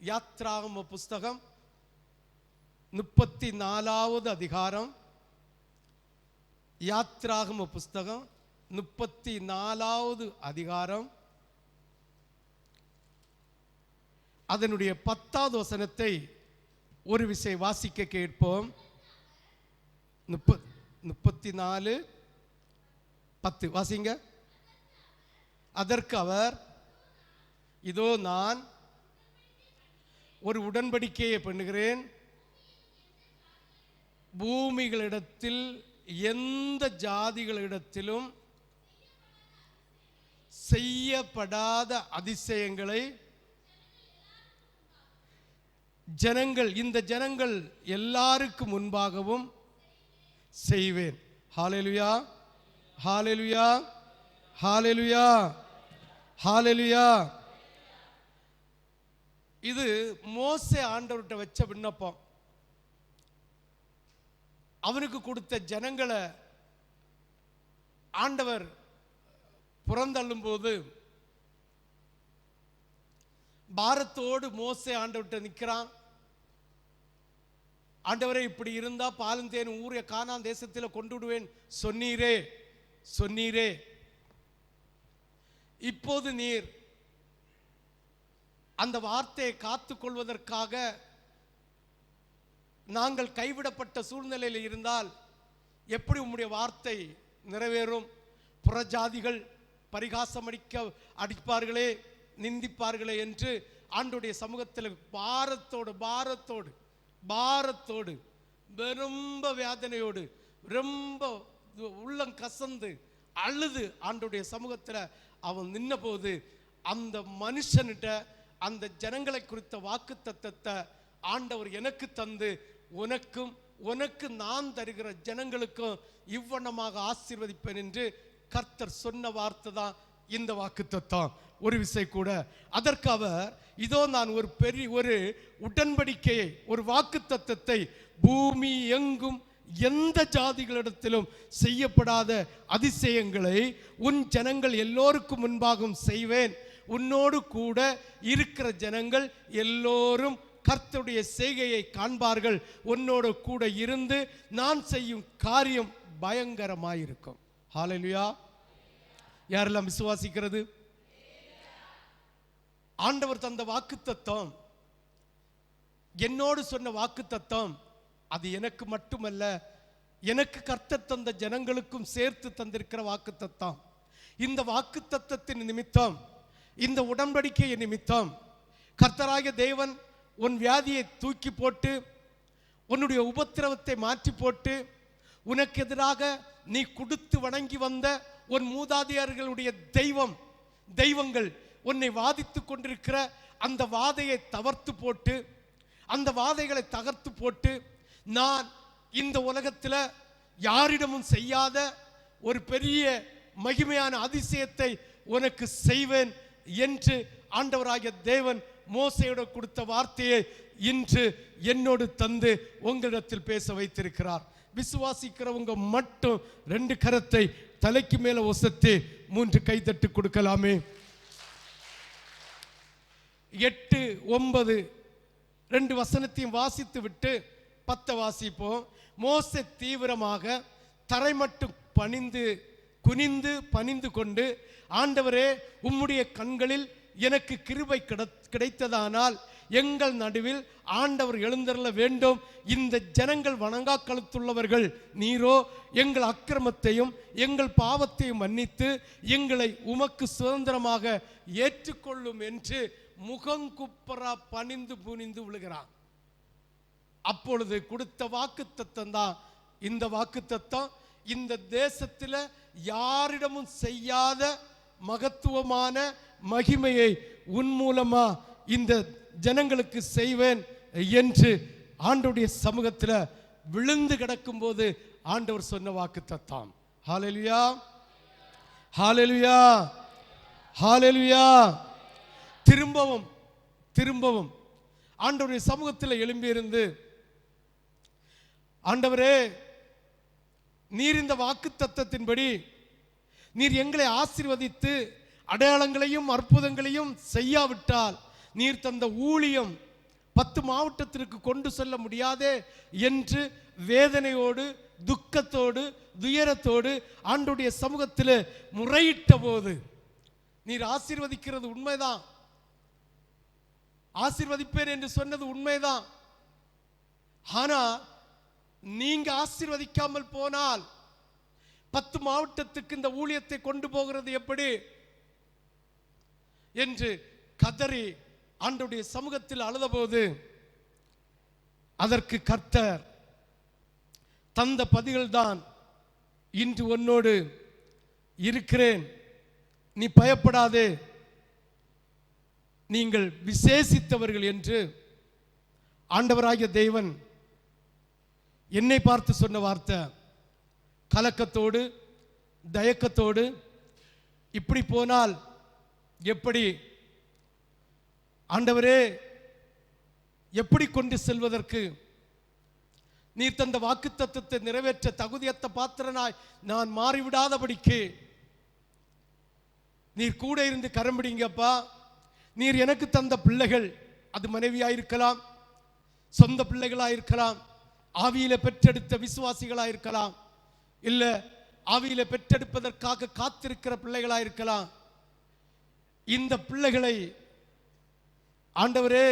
யாத்ராகம புஸ்தகம் 34வது அதிகாரம். யாத்ராகம புஸ்தகம் 34வது அதிகாரம் அதனுடைய 10வது வசனத்தை ஒரு விசை வாசிக்க கேட்போம். 34:10 வாசிங்க. அதற்கு அவர், இதோ நான் ஒரு உடன்படிக்கையை பண்ணுகிறேன், பூமிகளிடத்தில் எந்த ஜாதிகளிடத்திலும் செய்யப்படாத அதிசயங்களை இந்த ஜனங்கள் எல்லாருக்கும் முன்பாகவும் செய்வேன். ஹல்லேலூயா, ஹல்லேலூயா, ஹல்லேலூயா, ஹல்லேலூயா. இது மோசே ஆண்டவர்கிட்ட வச்ச விண்ணப்பம். அவனுக்கு கொடுத்த ஜனங்களை ஆண்டவர் புறந்தள்ளும் போது பாரத்தோடு மோசே ஆண்டவர்கிட்ட நிற்கிறான். ஆண்டவரே, இப்படி இருந்தா பாலந்தேன் ஊரை கானான் தேசத்தில் கொண்டு விடுவேன் சொன்னீரே, இப்போது நீர் அந்த வார்த்தையை காத்துக் கொள்வதற்காக நாங்கள் கைவிடப்பட்ட சூழ்நிலையில் இருந்தால் எப்படி உம்முடைய வார்த்தை நிறைவேறும்? புறஜாதிகள் பரிகாசம் அடிப்பார்களே, நிந்திப்பார்களே என்று ஆண்டவருடைய சமூகத்தில் பாரத்தோடு ரொம்ப வேதனையோடு ரொம்ப உள்ளம் கசந்து அழுது ஆண்டவருடைய சமூகத்தில் அவன் நின்ன போது அந்த மனுஷன்கிட்ட அந்த ஜனங்களை குறித்த வாக்குத்தத்தத்தை ஆண்டவர் எனக்கு தந்து, உனக்கு நான் தருகிற ஜனங்களுக்கும் இவ்வண்ணமாக ஆசீர்வதிப்பேன் என்று கர்த்தர் சொன்ன வார்த்தை தான் இந்த வாக்குத்தத்தம். ஒரு விசை கூட அதற்கு அவர், இதோ நான் ஒரு உடன்படிக்கையை, ஒரு வாக்குத்தத்தத்தை பூமி எங்கும் எந்த ஜாதிகளிடத்திலும் செய்யப்படாத அதிசயங்களை உன் ஜனங்கள் எல்லோருக்கும் முன்பாகவும் செய்வேன். உன்னோடு கூட இருக்கிற ஜனங்கள் எல்லோரும் கர்த்தருடைய செய்கையை காண்பார்கள். உன்னோடு கூட இருந்து நான் செய்யும் காரியம் பயங்கரமாயிருக்கும். ஹல்லேலூயா. யாரெல்லாம் விசுவாசிக்கிறது? ஆண்டவர் தந்த வாக்குத்தத்தம், என்னோடு சொன்ன வாக்குத்தத்தம், அது எனக்கு மட்டுமல்ல, எனக்கு கர்த்தர் தந்த ஜனங்களுக்கும் சேர்த்து தந்திருக்கிற வாக்குத்தத்தம். இந்த வாக்குத்தத்தத்தின் நிமித்தம், இந்த உடன்படிக்கை நிமித்தம் கர்த்தராகிய தேவன் உன் வியாதியை தூக்கி போட்டு, உன்னுடைய உபத்திரவத்தை மாற்றி போட்டு, உனக்கு எதிராக நீ கொடுத்து வணங்கி வந்த உன் மூதாதையர்களுடைய தெய்வங்கள் உன்னை வாதித்து கொண்டிருக்கிற அந்த வாதையை தகர்த்து போட்டு நான் இந்த உலகத்தில் யாரிடமும் செய்யாத ஒரு பெரிய மகிமையான அதிசயத்தை உனக்கு செய்வேன் என்று ஆண்டவராகிய தேவன் மோசேயோடு கொடுத்த வார்த்தையை இன்று என்னோடு தந்து உங்களிடத்தில் பேச வைத்திருக்கிறார். விசுவாசிக்கிறவங்க மட்டும் 2 கரத்தை தலைக்கு மேல ஒசத்தி 3 கைதட்டு கொடுக்கலாமே. 8, 9 2 வசனத்தையும் வாசித்து விட்டு 10 வாசிப்போம். மோசே தீவிரமாக தரை மட்டும் குனிந்து பணிந்து கொண்டு, ஆண்டவரே, உம்முடைய கண்களில் எனக்கு கிருபை கிடைத்ததானால் எங்கள் நடுவில் ஆண்டவர் எழுந்தருள வேண்டும். இந்த ஜனங்கள் வணங்கா கழுத்துள்ளவர்கள். நீரோ எங்கள் அக்கிரமத்தையும் எங்கள் பாவத்தையும் மன்னித்து எங்களை உமக்கு சுதந்திரமாக ஏற்றுக்கொள்ளும் என்று முகங்குப்புறா பணிந்து புனிந்து விழுகிறான். அப்பொழுது கொடுத்த வாக்குத்தத்தம் தான் இந்த வாக்குத்தத்தம். இந்த தேசத்தில் யாரிடமும் செய்யாத மகத்துவமான மகிமையை உன் மூலமா இந்த ஜனங்களுக்கு செய்வேன் என்று ஆண்டவருடைய சமூகத்தில் விழுந்து கிடக்கும் போது ஆண்டவர் சொன்ன வாக்குத்தத்தம். ஹல்லேலூயா, ஹல்லேலூயா, ஹல்லேலூயா. திரும்பவும் ஆண்டவருடைய சமூகத்தில் எழும்பியிருந்து, ஆண்டவரே, நீர் இந்த வாக்குத்தத்தத்தின்படி நீர் எங்களை ஆசீர்வதித்து அடையாளங்களையும் அற்புதங்களையும் செய்யாவிட்டால் நீர் தந்த ஊழியம் 10 மாவட்டத்திற்கு கொண்டு செல்ல முடியாதே என்று வேதனையோடு, துக்கத்தோடு, துயரத்தோடு ஆண்டவருடைய சமூகத்தில் முறையிட்ட போது, நீர் ஆசீர்வதிக்கிறது உண்மைதான், ஆசீர்வதிப்பேன் என்று சொன்னது உண்மைதான். ஆனா நீங்க ஆசீர்வதிக்காமல் போனால் 10 மாவட்டத்துக்கு இந்த ஊழியத்தை கொண்டு போகிறது எப்படி என்று கதறி ஆண்டவருடைய சமூகத்தில் அழுதபோது, அதற்கு கர்த்தர் தந்த பதில்கள் தான் இன்று உன்னோடு இருக்கிறேன், நீ பயப்படாதே, நீங்கள் விசேஷித்தவர்கள் என்று ஆண்டவராகிய தேவன் என்னை பார்த்து சொன்ன வார்த்தை. கலக்கத்தோடு, தயக்கத்தோடு, இப்படி போனால் எப்படி ஆண்டவரே, எப்படி கொண்டு செல்வதற்கு, நீர் தந்த வாக்குத்தத்தத்தை நிறைவேற்ற தகுதியற்ற பாத்திரனாய் நான் மாறிவிடாதபடிக்கு நீர் கூட இருந்து கரம் பிடிங்கப்பா. நீர் எனக்கு தந்த பிள்ளைகள், அது மனைவியாயிருக்கலாம், சொந்த பிள்ளைகளாயிருக்கலாம், ஆவியில பெற்றெடுத்த விசுவாசிகளாயிருக்கலாம், இல்ல ஆவியில பெற்றெடுப்பதற்காக காத்திருக்கிற பிள்ளைகளாயிருக்கலாம். இந்த பிள்ளைகளை ஆண்டவரே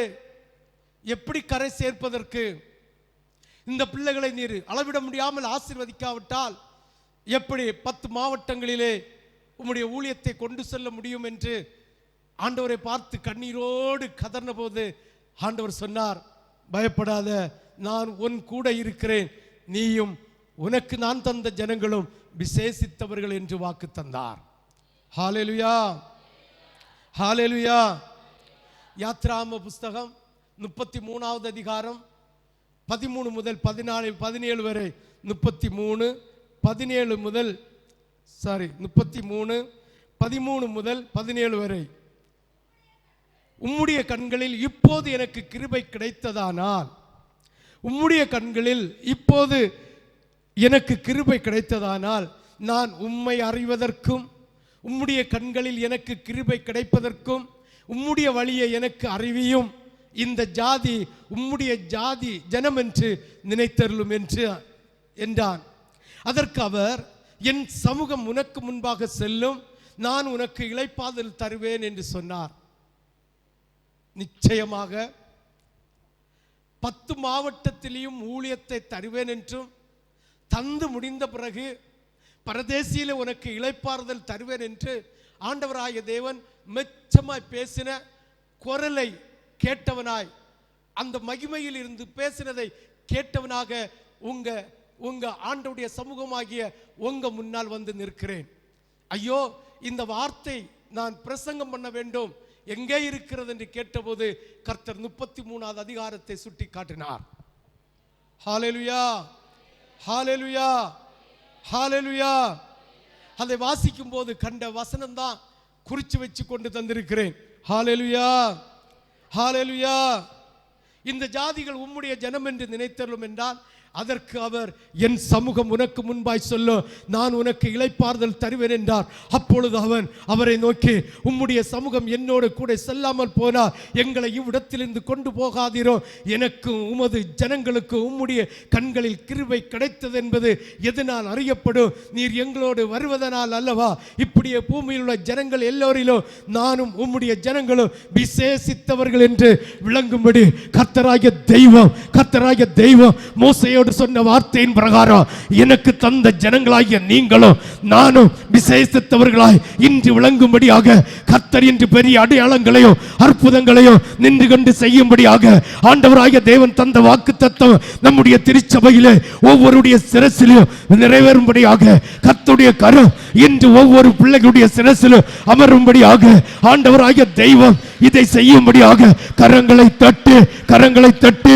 எப்படி கரை சேர்ப்பதற்கு, இந்த பிள்ளைகளை நீர் அளவிட முடியாமல் ஆசீர்வதிக்காவிட்டால் எப்படி 10 மாவட்டங்களிலே உம்முடைய ஊழியத்தை கொண்டு செல்ல முடியும் என்று ஆண்டவரை பார்த்து கண்ணீரோடு கதர்ன போது ஆண்டவர் சொன்னார், பயப்படாத, நான் உன் கூட இருக்கிறேன், நீயும் உனக்கு நான் தந்த ஜனங்களும் விசேஷித்தவர்கள் என்று வாக்கு தந்தார். ஹல்லேலூயா, ஹல்லேலூயா. யாத்ராம புஸ்தகம் 33வது அதிகாரம் 13 முதல் 17 வரை, 33 17 முதல் 33 13 முதல் 17 வரை. உம்முடைய கண்களில் இப்போது எனக்கு கிருபை கிடைத்ததானால், உம்முடைய கண்களில் இப்போது எனக்கு கிருபை கிடைத்ததானால், நான் உம்மை அறிவதற்கும் உம்முடைய கண்களில் எனக்கு கிருபை கிடைப்பதற்கும் உம்முடைய வழியை எனக்கு அறிவியும், இந்த ஜாதி உம்முடைய ஜாதி ஜனம் என்று நினைத்தருளும் என்றான். அதற்கு அவர், என் சமூகம் உனக்கு முன்பாக செல்லும், நான் உனக்கு இளைப்பாறுதல் தருவேன் என்று சொன்னார். நிச்சயமாக 10 மாவட்டத்திலேயும் ஊழியத்தை தருவேன் என்றும், தந்து முடிந்த பிறகு பரதேசியில உனக்கு இளைப்பாறுதல் தருவேன் என்று ஆண்டவராகிய தேவன் மெச்சமாய் பேசின குரலை கேட்டவனாய், அந்த மகிமையில் இருந்து பேசினதை கேட்டவனாக உங்க ஆண்டவருடைய சமூகமாகிய உங்க முன்னால் வந்து நிற்கிறேன். ஐயோ, இந்த வார்த்தை நான் பிரசங்கம் பண்ண வேண்டும், எங்கே இருக்கிறது என்று கேட்டபோது கர்த்தர் 33வது அதிகாரத்தை சுட்டி காட்டினார். ஹல்லேலூயா, ஹல்லேலூயா, ஹல்லேலூயா. அதை வாசிக்கும் போது கண்ட வசனம் தான் குறிச்சு வச்சு கொண்டு தந்திருக்கிறேன். ஹல்லேலூயா, ஹல்லேலூயா. இந்த ஜாதிகள் உம்முடைய ஜனம் என்று நினைத்தருளும் என்றால், அதற்கு அவர், என் சமூகம் உனக்கு முன்பாய் சொல்லும், நான் உனக்கு இளைப்பாறுதல் தருவேன் என்றார். அப்பொழுது அவரை நோக்கி, உம்முடைய சமூகம் என்னோடு கூட செல்லாமல் போனார், எங்களை இவ்விடத்திலிருந்து கொண்டு போகாதீரோ, எனக்கும் உமது ஜனங்களுக்கும் உம்முடைய கண்களில் கிருபை கிடைத்தது என்பது எதனால் அறியப்படும், நீர் எங்களோடு வருவதனால் அல்லவா. இப்படியே பூமியில் உள்ள ஜனங்கள் எல்லோரிலும் நானும் உம்முடைய ஜனங்களும் விசேஷித்தவர்கள் என்று விளங்கும்படி கர்த்தராகிய தெய்வம் மோசேயோடு சொன்ன வார்த்தையின் பிரகாரம், எனக்கு தந்த ஜனங்களாகிய நீங்களும் நானும் விசேஷித்தவர்களாய் இன்று விளங்கும்படியாக கர்த்தர் இன்று பெரிய அடையாளங்களையும் அற்புதங்களையும் நின்று கொண்டு செய்யும்படியாக ஆண்டவராகிய தேவன் தந்த வாக்குத்தத்தம் நம்முடைய திருச்சபையிலே ஒவ்வொருடைய சிரசிலும் நிறைவேறும்படியாக கர்த்தருடைய கரம் இன்று ஒவ்வொரு பிள்ளைகளுடைய சிரசிலும் அமரும்படியாக ஆண்டவராகிய தெய்வம் இதை செய்யும்படியாக கரங்களை தட்டு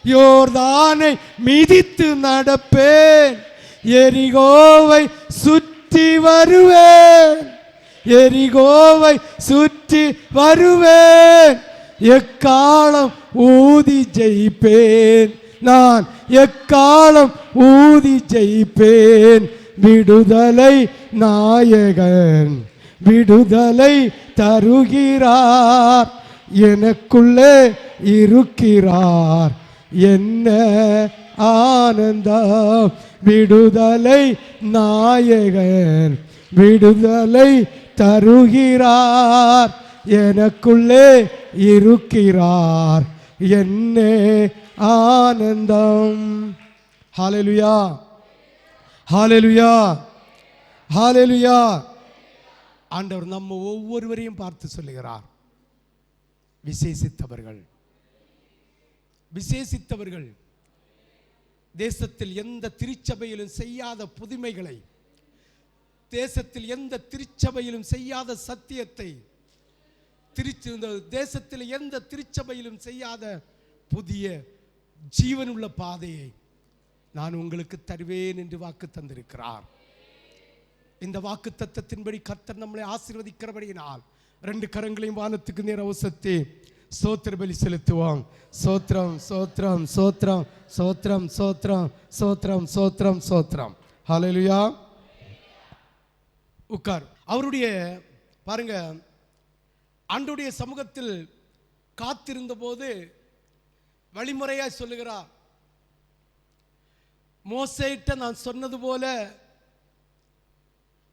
யோர்தானை மிதித்து நடப்பேன், எரிகோவை சுற்றி வருவேன், எரிகோவை சுற்றி வருவேன், எக்காலம் ஊதி ஜெயிப்பேன், நான் எக்காலம் ஊதி ஜெயிப்பேன். விடுதலை நாயகன் விடுதலை தருகிறார், எனக்குள்ளே இருக்கிறார், என்ன ஆனந்தம். விடுதலை நாயகன் விடுதலை தருகிறார், எனக்குள்ளே இருக்கிறார், என்ன ஆனந்தம். ஹல்லேலூயா, ஹல்லேலூயா, ஹல்லேலூயா. ஆண்டவர் நம்ம ஒவ்வொருவரையும் பார்த்து சொல்லுகிறார், விசேஷித்தவர்கள், விசேஷித்தவர்கள். தேசத்தில் எந்த திருச்சபையிலும் செய்யாத புதுமைகளை, தேசத்தில் எந்த திருச்சபையிலும் செய்யாத சத்தியத்தை, தேசத்தில் எந்த திருச்சபையிலும் செய்யாத புதிய ஜீவனுள்ள பாதையை நான் உங்களுக்கு தருவேன் என்று வாக்கு தந்திருக்கிறார். இந்த வாக்கு தத்தத்தின்படி கர்த்தர் நம்மளை ஆசீர்வதிக்கிறபடியினால் 2 கரங்களையும் வானத்துக்கு நேர உசத்தி ஸ்தோத்திர பலி செலுத்துவோம். சோத்ரம் சோத்ரம் சோத்ரம் சோத்ரம் சோத்ரம் சோத்ரம் சோத்ரம் சோத்ரம். ஹல்லேலூயா. உட்கார். அவருடைய பாருங்க, ஆண்டவருடைய சமூகத்தில் காத்திருந்த போது வழிமுறையாய் சொல்லுகிறார், மோசேயிட்ட நான் சொன்னது போல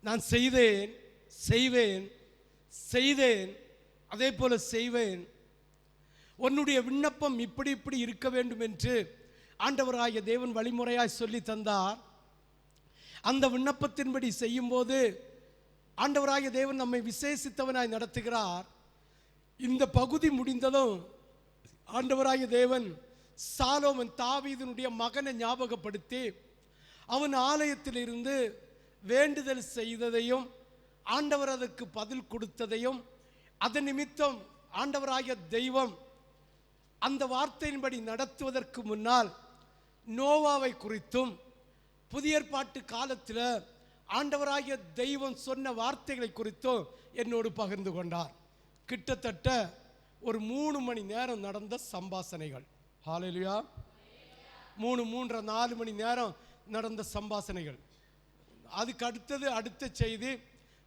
நான் செய்தேன், செய்வேன், செய்தேன், அதே போல செய்வேன். உன்னுடைய விண்ணப்பம் இப்படி இப்படி இருக்க வேண்டும் என்று ஆண்டவராகிய தேவன் வழிமுறையாய் சொல்லி தந்தார். அந்த விண்ணப்பத்தின்படி செய்யும் போது ஆண்டவராகிய தேவன் நம்மை விசேஷித்தவனாய் நடத்துகிறார். இந்த பகுதி முடிந்ததும் ஆண்டவராகிய தேவன் சாலோமன் தாவீதினுடைய மகனை ஞாபகப்படுத்தி அவன் ஆலயத்தில் இருந்து வேண்டுதல் செய்ததையும் ஆண்டவர் அதற்கு பதில் கொடுத்ததையும், அதன் நிமித்தம் ஆண்டவராகிய தெய்வம் அந்த வார்த்தையின்படி நடத்துவதற்கு முன்னால் நோவாவை குறித்தும் புதிய ஏற்பாட்டு காலத்தில் ஆண்டவராகிய தெய்வம் சொன்ன வார்த்தைகளை குறித்தும் என்னோடு பகிர்ந்து கொண்டார். கிட்டத்தட்ட ஒரு 3 மணி நேரம் நடந்த சம்பாஷணைகள். ஹல்லேலூயா. 3-4 மணி நேரம் நடந்த சம்பாஷணைகள். அதுக்கு அடுத்த செய்தி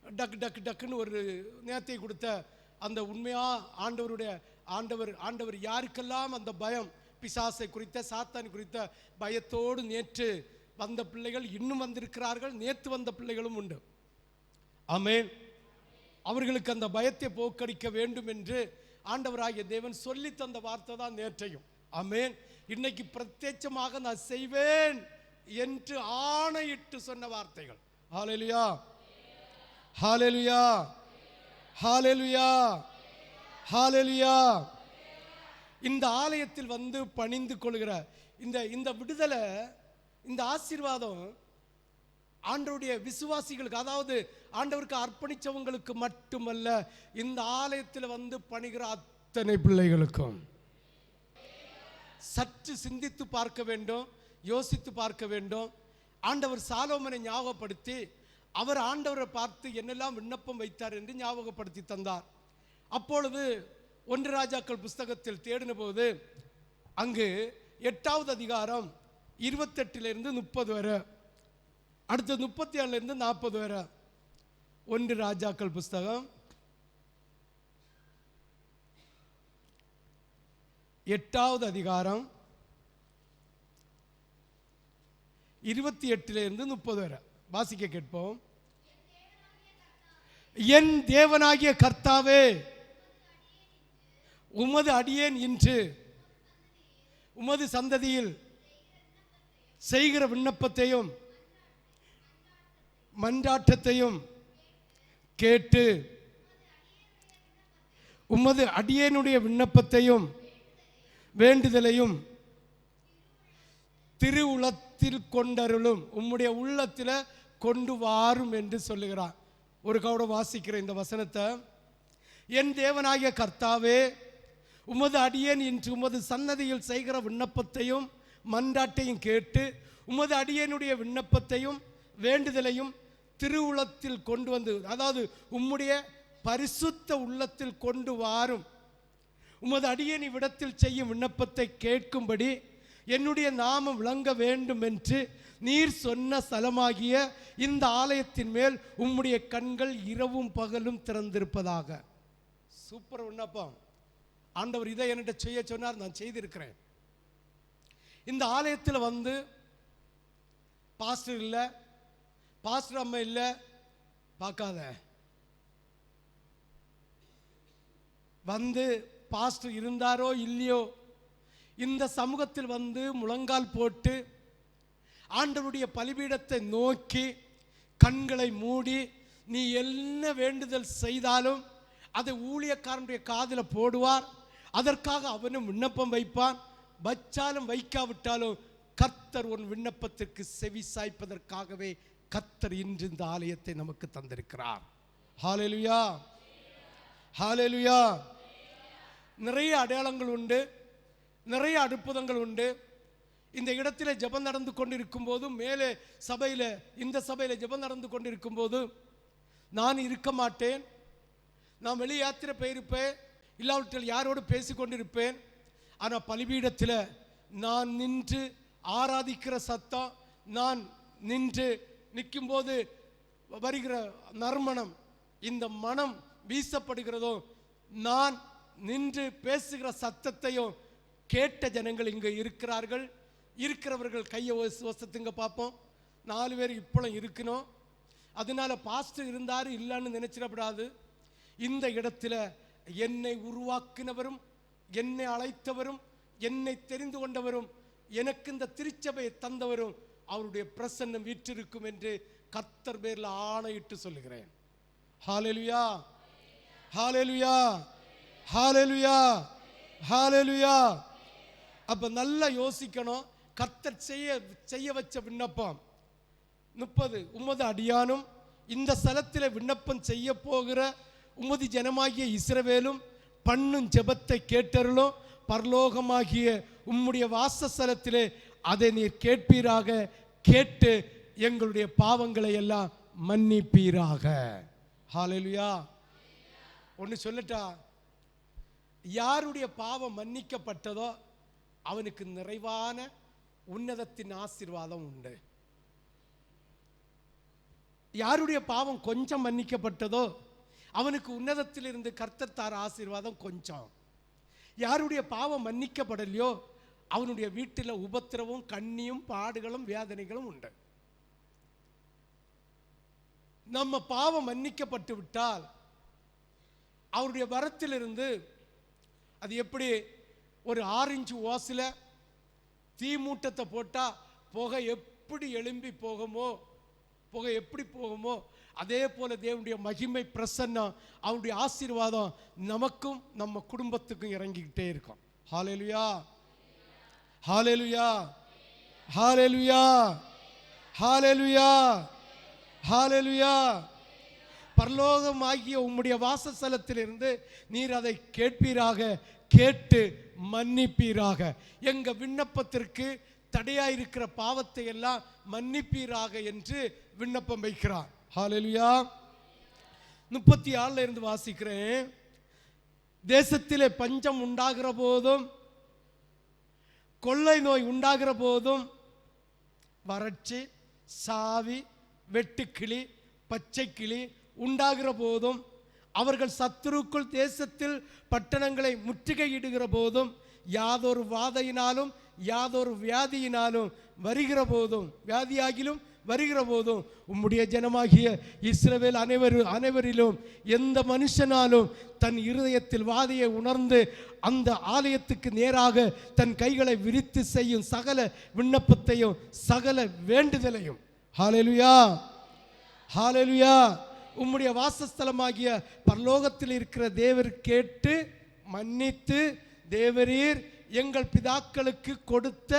டக்கு டக்கு டக்குன்னு ஒரு நேர்த்தை கொடுத்த அந்த உண்மையா ஆண்டவர் யாருக்கெல்லாம் அந்த பயம், பிசாசை குறித்த சாத்தான் குறித்த பயத்தோடு நேற்று வந்த பிள்ளைகள் இன்னும் வந்திருக்கிறார்கள், நேற்று வந்த பிள்ளைகளும் உண்டு. ஆமென். அவர்களுக்கு அந்த பயத்தை போக்கடிக்க வேண்டும் என்று ஆண்டவராகிய தேவன் சொல்லி தந்த வார்த்தை தான் நேற்றையும். ஆமென். இன்னைக்கு பிரத்யட்சமாக நான் செய்வேன் என்று ஆணையிட்டு சொன்ன வார்த்தைகள். ஹல்லேலூயா, ஹல்லேலூயா, ஹல்லேலூயா, ஹல்லேலூயா. இந்த ஆலயத்தில் வந்து பணிந்து கொள்கிற இந்த விடுதலை, இந்த ஆசீர்வாதம் ஆண்டவருடைய விசுவாசிகளுக்கு, அதாவது ஆண்டவருக்கு அர்ப்பணிச்சவங்களுக்கு மட்டுமல்ல, இந்த ஆலயத்தில் வந்து பணிகிற அத்தனை பிள்ளைகளுக்கும். சற்று சிந்தித்து பார்க்க வேண்டும், யோசித்து பார்க்க வேண்டும். ஆண்டவர் சாலோமனை ஞாபகப்படுத்தி அவர் ஆண்டவரை பார்த்து என்னெல்லாம் விண்ணப்பம் வைத்தார் என்று ஞாபகப்படுத்தி தந்தார். அப்பொழுது 1 ராஜாக்கள் புஸ்தகத்தில் தேடின போது அங்கு 8வது அதிகாரம் 28 30 வரை, அடுத்து 37 40 வரை, 1 ராஜாக்கள் புஸ்தகம் 8வது அதிகாரம் 28 30 வரை வாசிக்க கேட்போம். என் தேவனாகிய கர்த்தாவே, உமது அடியேன் இன்று உமது சந்ததியில் செய்கிற விண்ணப்பத்தையும் மன்றாட்டத்தையும் கேட்டு உமது அடியேனுடைய விண்ணப்பத்தையும் வேண்டுதலையும் திருவுளத்தில் கொண்டருளும், உம்முடைய உள்ளத்தில் கொண்டு வாரும் என்று சொல்லுகிறார். ஒரு கவுட வாசிக்கிற இந்த வசனத்தை, என் தேவனாகிய கர்த்தாவே, உமது அடியேன் இன்று உமது சன்னதியில் செய்கிற விண்ணப்பத்தையும் மன்றாட்டையும் கேட்டு உமது அடியேனுடைய விண்ணப்பத்தையும் வேண்டுதலையும் திருவுளத்தில் கொண்டு வந்து, அதாவது உம்முடைய பரிசுத்த உள்ளத்தில் கொண்டு வாரும். உமது அடியேன் இவ்விடத்தில் செய்யும் விண்ணப்பத்தை கேட்கும்படி என்னுடைய நாமம் விளங்க வேண்டும் என்று நீர் சொன்ன ஸ்தலமாகிய இந்த ஆலயத்தின் மேல் உம்முடைய கண்கள் இரவும் பகலும் திறந்திருப்பதாக. சூப்பர் விண்ணப்பம். ஆண்டவர் இதை என்கிட்ட செய்ய சொன்னார், நான் செய்திருக்கிறேன். இந்த ஆலயத்தில் வந்து பாஸ்டர் இல்லை, பாஸ்டர் அம்மா இல்லை, பார்க்காத. வந்து பாஸ்டர் இருந்தாரோ இல்லையோ, இந்த சமூகத்தில் வந்து முழங்கால் போட்டு ஆண்டவருடைய பலிபீடத்தை நோக்கி கண்களை மூடி நீ என்ன வேண்டுதல் செய்தாலும் அதை ஊழியக்காரனுடைய காதில் போடுவார். அதற்காக அவனும் விண்ணப்பம் வைப்பான். வச்சாலும் வைக்காவிட்டாலும் கர்த்தர் உன் விண்ணப்பத்திற்கு செவி சாய்ப்பதற்காகவே கர்த்தர் இன்று இந்த ஆலயத்தை நமக்கு தந்திருக்கிறார். ஹல்லேலூயா, ஹல்லேலூயா. நிறைய அடையாளங்கள் உண்டு, நிறைய அற்புதங்கள் உண்டு. இந்த இடத்துல ஜெபம் நடந்து கொண்டிருக்கும் போது, மேலே சபையில், இந்த சபையில் ஜெபம் நடந்து கொண்டிருக்கும் போது நான் இருக்க மாட்டேன். நான் வெளி யாத்திரை போயிருப்பேன், இல்லாவிட்டால் யாரோடு பேசி கொண்டிருப்பேன். ஆனால் பலிபீடத்தில் நான் நின்று ஆராதிக்கிற சத்தம், நான் நின்று நிற்கும்போது வருகிற நறுமணம், இந்த மனம் வீசப்படுகிறதோ, நான் நின்று பேசுகிற சத்தத்தையும் கேட்ட ஜனங்கள் இங்கே இருக்கிறார்கள். இருக்கிறவர்கள் கையை வசத்துங்க பார்ப்போம். 4 பேர் இப்போலாம் இருக்கணும். அதனால பாஸ்டர் இருந்தார் இல்லைன்னு நினைச்சிடப்படாது. இந்த இடத்துல என்னை உருவாக்கினவரும், என்னை அழைத்தவரும், என்னை தெரிந்து கொண்டவரும், எனக்கு இந்த திருச்சபையை தந்தவரும் அவருடைய பிரசன்னம் வீற்றிருக்கும் என்று கர்த்தர் பேரில் ஆணையிட்டு சொல்லுகிறேன். ஹல்லேலூயா, ஹல்லேலூயா, ஹல்லேலூயா, ஹல்லேலூயா. அப்ப நல்லா யோசிக்கணும். கர்த்தர் செய்ய வச்ச விண்ணப்பம் 30. உமது அடியானும் இந்த ஸ்தலத்தில் விண்ணப்பம் செய்ய போகிற உமது ஜனமாகிய இஸ்ரவேலும் பண்ணும் ஜெபத்தை கேட்டருளும். பரலோகமாகிய உம்முடைய வாசஸ்தலத்திலே அதை நீர் கேட்பீராக. கேட்டு எங்களுடைய பாவங்களை எல்லாம் மன்னிப்பீராக. ஹல்லேலூயா. ஒன்று சொல்லட்டா, யாருடைய பாவம் மன்னிக்கப்பட்டதோ அவனுக்கு நிறைவான உன்னதத்தின் ஆசீர்வாதம் உண்டு. யாருடைய பாவம் கொஞ்சம் மன்னிக்கப்பட்டதோ அவனுக்கு உன்னதத்திலிருந்து கர்த்தர் தார ஆசீர்வாதம் கொஞ்சம். யாருடைய பாவம் மன்னிக்கப்படலையோ அவனுடைய வீட்டில் உபத்திரவும், கண்ணியும், பாடுகளும், வேதனைகளும் உண்டு. நம்ம பாவம் மன்னிக்கப்பட்டு விட்டால் அவருடைய வரத்திலிருந்து, அது எப்படி ஒரு 6 இன்ச் ஓசில தீ மூட்டத்தை போட்டால் புகை எப்படி எழும்பி போகுமோ, புகை எப்படி போகுமோ, அதே போல தேவனுடைய மகிமை பிரசன்னம், அவருடைய ஆசீர்வாதம் நமக்கும் நம்ம குடும்பத்துக்கும் இறங்கிக்கிட்டே இருக்கும். ஹல்லேலூயா, ஹல்லேலூயா, ஹல்லேலூயா, ஹல்லேலூயா, ஹல்லேலூயா. பரலோகமாகிய உம்முடைய வாசஸ்தலத்திலிருந்து நீர் அதை கேட்பீராக. கேட்டு மன்னிப்பீராக. எங்க விண்ணப்பத்திற்கு தடையாயிருக்கிற பாவத்தை எல்லாம் மன்னிப்பீராக என்று விண்ணப்பம் வைக்கிறார். ஹல்லேலூயா. 34 இருந்து வாசிக்கிறேன். தேசத்திலே பஞ்சம் உண்டாகிற போதும், கொள்ளை நோய் உண்டாகிற போதும், வறட்சி, சாவி, வெட்டுக்கிளி, பச்சை கிளி உண்டாகிற போதும், அவர்கள் சத்துருக்குள் தேசத்தில் பட்டணங்களை முற்றுகையிடுகிற போதும், யாதொரு வாதையினாலும் யாதொரு வியாதியினாலும் வருகிற போதும், வியாதியாகிலும் வருகிற போதும், உம்முடைய ஜனமாகிய இஸ்ரவேல் அனைவரிலும் எந்த மனுஷனாலும் தன் இருதயத்தில் வாதையை உணர்ந்து அந்த ஆலயத்துக்கு நேராக தன் கைகளை விரித்து செய்யும் சகல விண்ணப்பத்தையும் சகல வேண்டுதலையும், ஹல்லேலூயா, ஹல்லேலூயா, உம்முடைய வாசஸ்தலமாகிய பரலோகத்தில் இருக்கிற தேவர் கேட்டு மன்னித்து, தேவரீர் எங்கள் பிதாக்களுக்கு கொடுத்த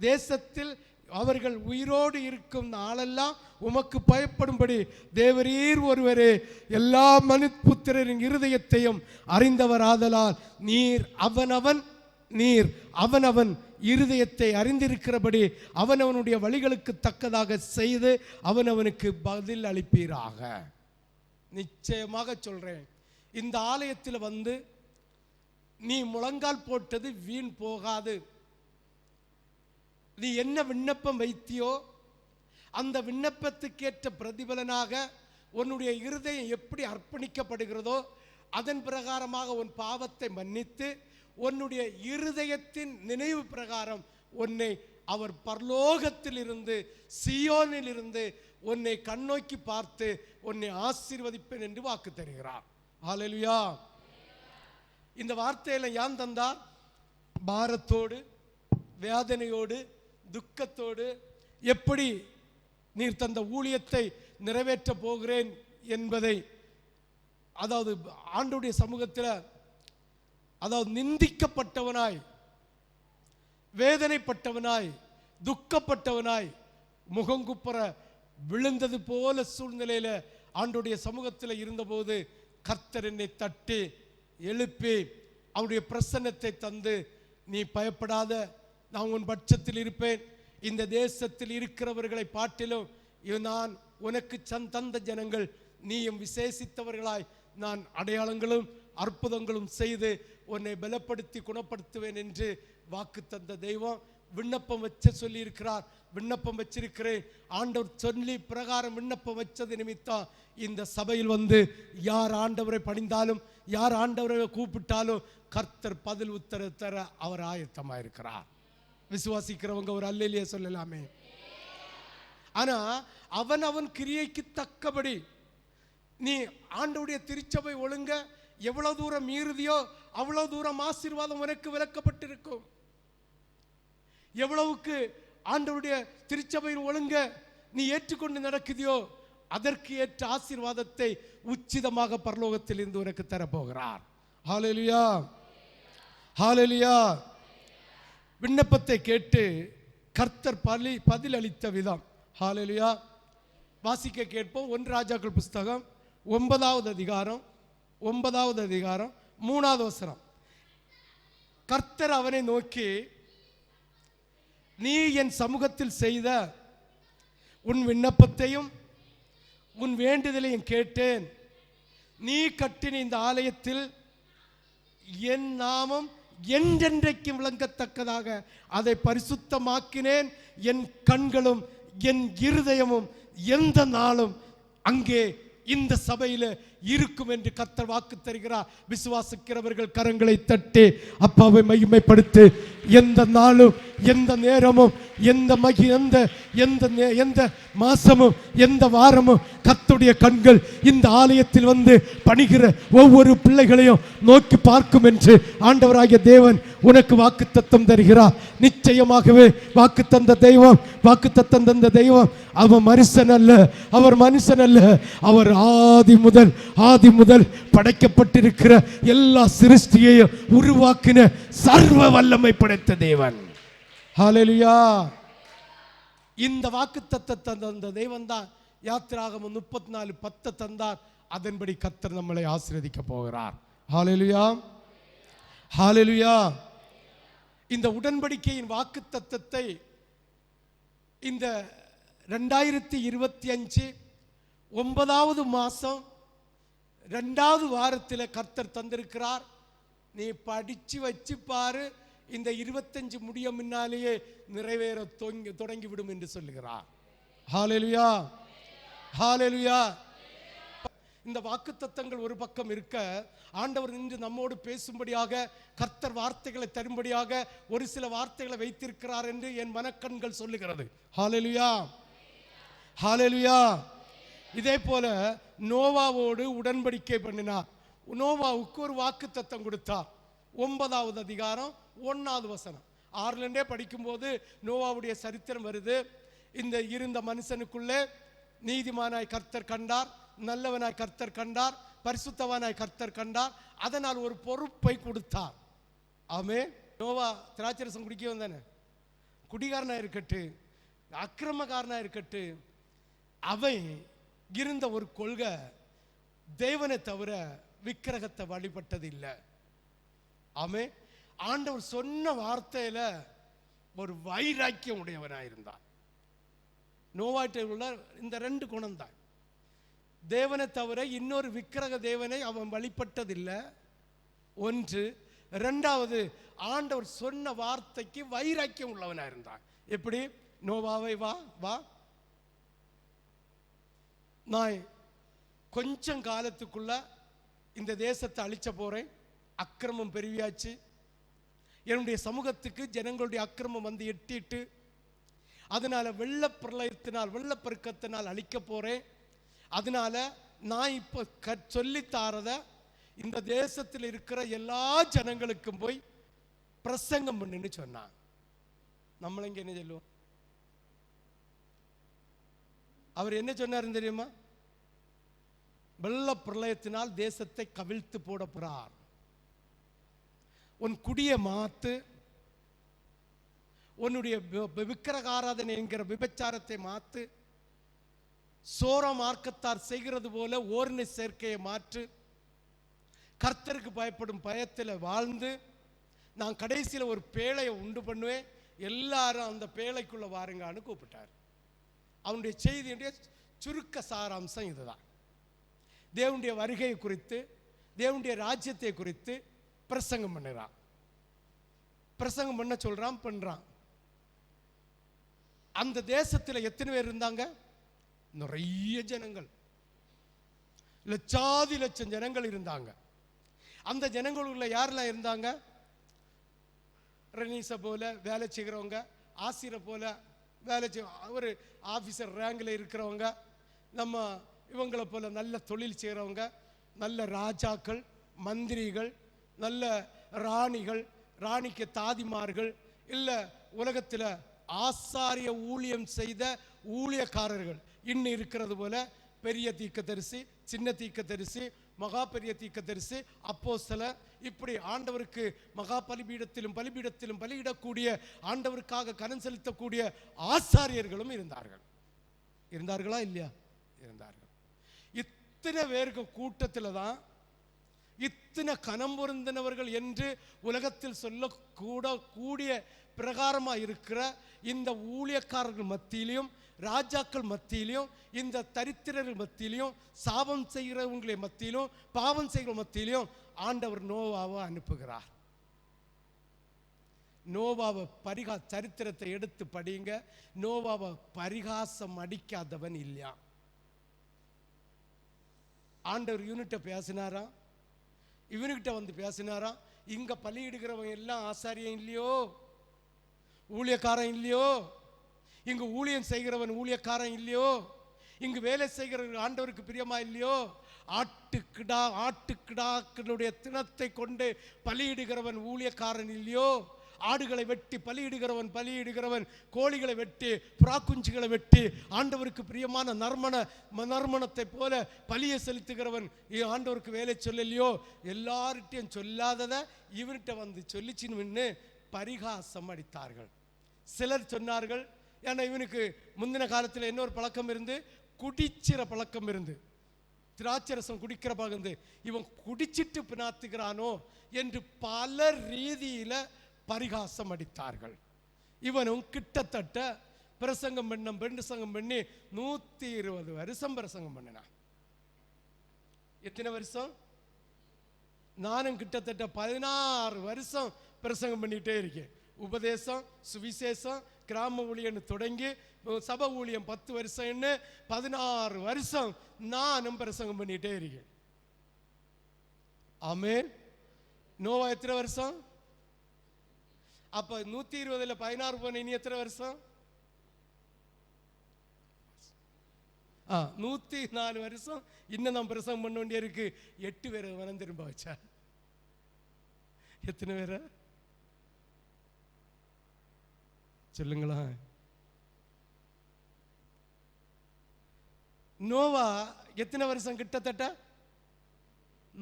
தேசத்தில் அவர்கள் உயிரோடு இருக்கும் நாளெல்லாம் உமக்கு பயப்படும்படி தேவரீர் ஒருவரே எல்லா மனுப்புத்திரரின் இருதயத்தையும் அறிந்தவராதலால் நீர் அவனவன் இருதயத்தை அறிந்திருக்கிறபடி அவனவனுடைய வழிகளுக்கு தக்கதாக செய்து அவனவனுக்கு பதில் அளிப்பீராக. நிச்சயமாக சொல்றேன், இந்த ஆலயத்தில் வந்து நீ முழங்கால் போட்டது வீண் போகாது. நீ என்ன விண்ணப்பம் வைத்தியோ அந்த விண்ணப்பத்துக்கேற்ற பிரதிபலனாக உன்னுடைய இருதயம் எப்படி அர்ப்பணிக்கப்படுகிறதோ அதன் பிரகாரமாக உன் பாவத்தை மன்னித்து உன்னுடைய இருதயத்தின் நினைவு பிரகாரம் உன்னை அவர் பரலோகத்தில் இருந்து சீயோனில் இருந்து உன்னை கண்ணோக்கி பார்த்து உன்னை ஆசீர்வதிப்பேன் என்று வாக்கு தருகிறார். ஹல்லேலூயா. இந்த வார்த்தையில யான் தந்தார்? பாரத்தோடு, வேதனையோடு, துக்கத்தோடு எப்படி நீர் தந்த ஊழியத்தை நிறைவேற்ற போகிறேன் என்பதை, அதாவது ஆண்டவருடைய சமூகத்தில், அதாவது நிந்திக்கப்பட்டவனாய், வேதனைப்பட்டவனாய், துக்கப்பட்டவனாய், முகங்குப்புற விழுந்தது போல சூழ்நிலையில ஆண்டவருடைய சமூகத்தில் இருந்தபோது கர்த்தர் என்னை தட்டி எழுப்பி அவருடைய பிரசன்னத்தை தந்து, நீ பயப்படாத, நான் உன் பட்சத்தில் இருப்பேன், இந்த தேசத்தில் இருக்கிறவர்களை பாட்டிலும் நான் உனக்கு தந்த ஜனங்கள் நீயும் விசேஷித்தவர்களாய் நான் அடையாளங்களும் அற்புதங்களும் செய்து உன்னை பலப்படுத்தி குணப்படுத்துவேன் என்று வாக்கு தந்த தெய்வம். விண்ணப்பம் வச்ச சொல்லி இருக்கிறார், விண்ணப்பம் வச்சிருக்கிறேன். ஆண்டவர் சொல்லி பிரகாரம் விண்ணப்பம் வச்சது நிமித்தம் இந்த சபையில் வந்து யார் ஆண்டவரை பணிந்தாலும், யார் ஆண்டவரை கூப்பிட்டாலும் கர்த்தர் பதில் உத்தர தர அவர் ஆயத்தமாக இருக்கிறார். விசுவாசிக்கிறவங்க ஒரு அல்லேலியா சொல்லலாமே. ஆனா அவன் கிரியைக்கு தக்கபடி நீ ஆண்டவருடைய திருச்சபை ஒழுங்க எவ்வளவு தூரம் மீறுதியோ அவ்வளவு தூரம் ஆசீர்வாதம் உனக்கு விளக்கப்பட்டிருக்கும். எவ்வளவுக்கு ஆண்டவருடைய திருச்சபையின் ஒழுங்க நீ ஏற்றுக்கொண்டு நடக்குதியோ அதற்கு ஏற்ற ஆசீர்வாதத்தை உச்சிதமாக பரலோகத்தில் இருந்து உனக்கு தரப்போகிறார். ஹல்லேலூயா, ஹல்லேலூயா. விண்ணப்பத்தை கேட்டு கர்த்தர் பதில் அளித்த விதம். ஹல்லேலூயா. வாசிக்க கேட்போம். 1 ராஜாக்கள் புஸ்தகம் 9வது அதிகாரம் 3வது வசனம். கர்த்தர் அவனை நோக்கி, நீ என் சமூகத்தில் செய்த உன் விண்ணப்பத்தையும் உன் வேண்டுதலையும் கேட்டேன். நீ கட்டின இந்த ஆலயத்தில் என் நாமம் என்றென்றைக்கும் விளங்கத்தக்கதாக அதை பரிசுத்தமாக்கினேன். என் கண்களும் என் இருதயமும் எந்த நாளும் அங்கே இந்த சபையில இருக்கும் என்று கர்த்தர் வாக்கு தருகிறார். விசுவாசிக்கிறவர்கள் கரங்களை தட்டி அப்பாவை மகிமைப்படுத்து. எந்த நாளும், எந்த நேரமும், எந்த மாசமும், எந்த வாரமும் கர்த்தருடைய கண்கள் இந்த ஆலயத்தில் வந்து பணிகிற ஒவ்வொரு பிள்ளைகளையும் நோக்கி பார்க்கும் என்று ஆண்டவராகிய தேவன் உனக்கு வாக்குத்தத்தம் தருகிறார். நிச்சயமாகவே வாக்குத்தந்த தெய்வம், வாக்குத்தத்தம் தந்த தெய்வம் அவர் மனுஷன் அல்ல, அவர் மனுஷன் அல்ல. அவர் ஆதி முதல் படைக்கப்பட்டிருக்கிற எல்லா சிருஷ்டியையும் உருவாக்கின சர்வ வல்லமை படைத்த தேவன். ஹல்லேலூயா. இந்த வாக்குத்தத்தத்தை தந்த தெய்வன் தான் யாத்திராகமம் 34:10 தந்தார். அதன்படி கர்த்தர் நம்மளை ஆசீர்வதிக்க போகிறார். ஹல்லேலூயா, ஹல்லேலூயா. இந்த உடன்படிக்கையின் வாக்குத்தத்தத்தை இந்த 2025 9வது மாசம் 2வது வாரத்தில் கர்த்தர் தந்திருக்கிறார். நீ படிச்சு வச்சு பாரு, இந்த 25 முடிய முன்னாலேயே நிறைவேற தொடங்கிவிடும் என்று சொல்லுகிறார். ஹல்லேலூயா, ஹல்லேலூயா. இந்த வாக்குத்தத்தங்கள் ஒரு பக்கம் இருக்க, ஆண்டவர் இன்று நம்மோடு பேசும்படியாக, கர்த்தர் வார்த்தைகளை தரும்படியாக ஒரு சில வார்த்தைகளை வைத்திருக்கிறார் என்று என் மனக்கண்கள் சொல்லுகிறது. ஹல்லேலூயா, ஹல்லேலூயா. இதே போல நோவாவோடு உடன்படிக்கை பண்ணினார். நோவாவுக்கு ஒரு வாக்குத்தத்தம் கொடுத்தார். 9வது அதிகாரம் 1வது வசனம். 6லே படிக்கும்போது நோவாவுடைய சரித்திரம் வருது. இந்த இருந்த மனுஷனுக்குள்ளே நீதிமானாய் கர்த்தர் கண்டார், நல்லவனாய் கர்த்தர் கண்டார், பரிசுத்தவானாய் கர்த்தர் கண்டார். அதனால் ஒரு பொறுப்பை கொடுத்தார். ஆமே. நோவா திராட்சரசம் குடிக்க வந்தானே, குடிகாரனாக இருக்கட்டு, அக்கிரமக்காரனா இருக்கட்டு, அவன் இருந்த ஒரு கொள்கை, தேவனை தவிர விக்கிரகத்தை வழிபட்டது இல்லை. ஆமே. ஆண்டவர் சொன்ன வார்த்தையில ஒரு வைராக்கியம் உடையவனாயிருந்தான். நோவாய்ட்ட உள்ள இந்த 2 குணம் தான். தேவனை தவிர இன்னொரு விக்கிரக தேவனை அவன் வழிபட்டதில்லை, ஒன்று. 2வது, ஆண்டவர் சொன்ன வார்த்தைக்கு வைராக்கியம் உள்ளவனாயிருந்தான். எப்படி? நோவாவை, வா வா, நான் கொஞ்சம் காலத்துக்குள்ள இந்த தேசத்தை அழிச்ச போறேன், அக்கிரமம் பெருவியாச்சு, என்னுடைய சமூகத்துக்கு ஜனங்களுடைய அக்கிரமம் வந்து எட்டிட்டு, அதனால வெள்ளப்பிரளயத்தினால் வெள்ளப்பெருக்கத்தினால் அழிக்க போறேன். அதனால நான் இப்ப சொல்லித்தாரத இந்த தேசத்தில் இருக்கிற எல்லா ஜனங்களுக்கும் போய் பிரசங்கம் பண்ணுன்னு சொன்னான். நம்மள இங்க என்ன சொல்லுவோம்? அவர் என்ன சொன்னார் தெரியுமா? வெள்ள பிரளயத்தினால் தேசத்தை கவிழ்த்து போட போறார், உன் குடிய மாத்து, உன்னுடைய விக்கிரகாராதனை என்கிற விபச்சாரத்தை மாத்து, சோர மார்க்கத்தார் செய்கிறது போல ஓர்ணை சேர்க்கையை மாற்று, கர்த்தருக்கு பயப்படும் பயத்தில் வாழ்ந்து, நான் கடைசியில் ஒரு பேழையை உண்டு பண்ணுவேன், எல்லாரும் அந்த பேழைக்குள்ள வாருங்கன்னு கூப்பிட்டார். அவனுடைய செய்தியுடைய சுருக்க சாராம்சம் இதுதான். தேவனுடைய வருகை குறித்து, தேவனுடைய ராஜ்யத்தை குறித்து பிரசங்கம் பண்ணுறான். பிரசங்கம் பண்ண சொல்றான், பண்றான். அந்த தேசத்தில் எத்தனை பேர் இருந்தாங்க? நிறைய ஜனங்கள், லட்சாதி லட்சம் ஜனங்கள் இருந்தாங்க. அந்த ஜனங்களுக்குள்ள யாரெல்லாம் இருந்தாங்க? ரனீச போல வேலை செய்கிறவங்க, ஆசிரியர் போல வேலை ஒரு ஆஃபீஸர் ரேங்கில் இருக்கிறவங்க, நம்ம இவங்களை போல நல்ல தொழில் செய்கிறவங்க, நல்ல ராஜாக்கள், மந்திரிகள், நல்ல ராணிகள், ராணிக்கு தாதிமார்கள், இல்லை உலகத்தில் ஆசாரிய ஊழியம் செய்த ஊழியக்காரர்கள் இன்னும் இருக்கிறது போல பெரிய தீர்க்கதரிசி, சின்ன தீர்க்கதரிசி, மகா பெரிய தீர்க்கதரிசி, அப்போஸ்தலர், இப்படி ஆண்டவருக்கு மகா பலிபீடத்திலும் பலிபீடத்திலும் பலியிடக்கூடிய, ஆண்டவருக்காக கனம் செலுத்தக்கூடிய ஆசாரியர்களும் இருந்தார்கள். இருந்தார்களா இல்லையா? இருந்தார்கள். இத்தனை பேருக்கு கூட்டத்தில் தான் இத்தனை கனம் பொருந்தினவர்கள் என்று உலகத்தில் சொல்லக்கூடக்கூடிய பிரகாரமாக இருக்கிற இந்த ஊழியக்காரர்கள் மத்தியிலையும், ராஜாக்கள் மத்தியிலையும், இந்த தரித்திரர்கள் மத்தியிலையும், சாபம் செய்கிறவங்களை மத்தியிலும், பாவம் செய்கிற மத்தியிலையும் ஆண்டவர் நோவாவை அனுப்புகிறார். நோவாவை சரித்திரத்தை எடுத்து படிங்க. நோவாவை பரிகாசம் அடிக்காதவன் இல்லையா? ஆண்டவர் இவன்கிட்ட பேசினாரா, இவனுக்கிட்ட வந்து பேசினாரா, இங்க பலியிடுகிறவன் எல்லாம் ஆசாரியம் இல்லையோ, ஊழியக்காரன் இல்லையோ, இங்கு ஊழியம் செய்கிறவன் ஊழியக்காரன் இல்லையோ, இங்கு வேலை செய்கிறவன் ஆண்டவருக்கு பிரியமா இல்லையோ, ஆட்டுக்கிடாக்களுடைய தினத்தை கொண்டு பலியிடுகிறவன் ஊழியக்காரன் இல்லையோ, ஆடுகளை வெட்டி பலியிடுகிறவன், கோழிகளை வெட்டி புறாக்குஞ்சுகளை வெட்டி ஆண்டவருக்கு பிரியமான நறுமணத்தை போல பலியை செலுத்துகிறவன் ஆண்டவருக்கு வேலை சொல்லலையோ, எல்லார்கிட்டையும் சொல்லாததை இவர்கிட்ட வந்து சொல்லிச்சின்னு பரிகாசம் அடித்தார்கள். சிலர் சொன்னார்கள், ஏன்னா இவனுக்கு முந்தின காலத்தில் இன்னொரு பழக்கம் இருந்து, குடிச்சிற பழக்கம் இருந்து, திராட்சரசம் குடிக்கிற பழக்கம், இவன் குடிச்சிட்டு பினாத்துகிறானோ என்று பல ரீதியில பரிகாசம் அடித்தார்கள். இவனும் கிட்டத்தட்ட பிரசங்கம் பண்ணி 120 வருஷம் பிரசங்கம் பண்ணினான். எத்தனை வருஷம்? நானும் கிட்டத்தட்ட 16 வருஷம் பிரசங்கம் பண்ணிட்டே இருக்கேன். உபதேசம், சுவிசேஷம், கிராம ஊழியன்னு தொடங்கி சபை ஊழியம் 10 வருஷம்னு 16 வருஷம் நானும் பிரசங்கம் பண்ணிட்டே இருக்கேன். ஆமென். நோவா எத்தனை வருஷம்? அப்ப 120ல் 16 போன இனி எத்தனை வருஷம்? 104 வருஷம் இன்னும் நான் பிரசங்கம் பண்ண வேண்டிய இருக்கு. 8 பேரை மனம் திரும்ப வச்சா. எத்தனை பேரை சொல்லுங்களா? நோவா எத்தனை வருஷம்? கிட்டத்தட்ட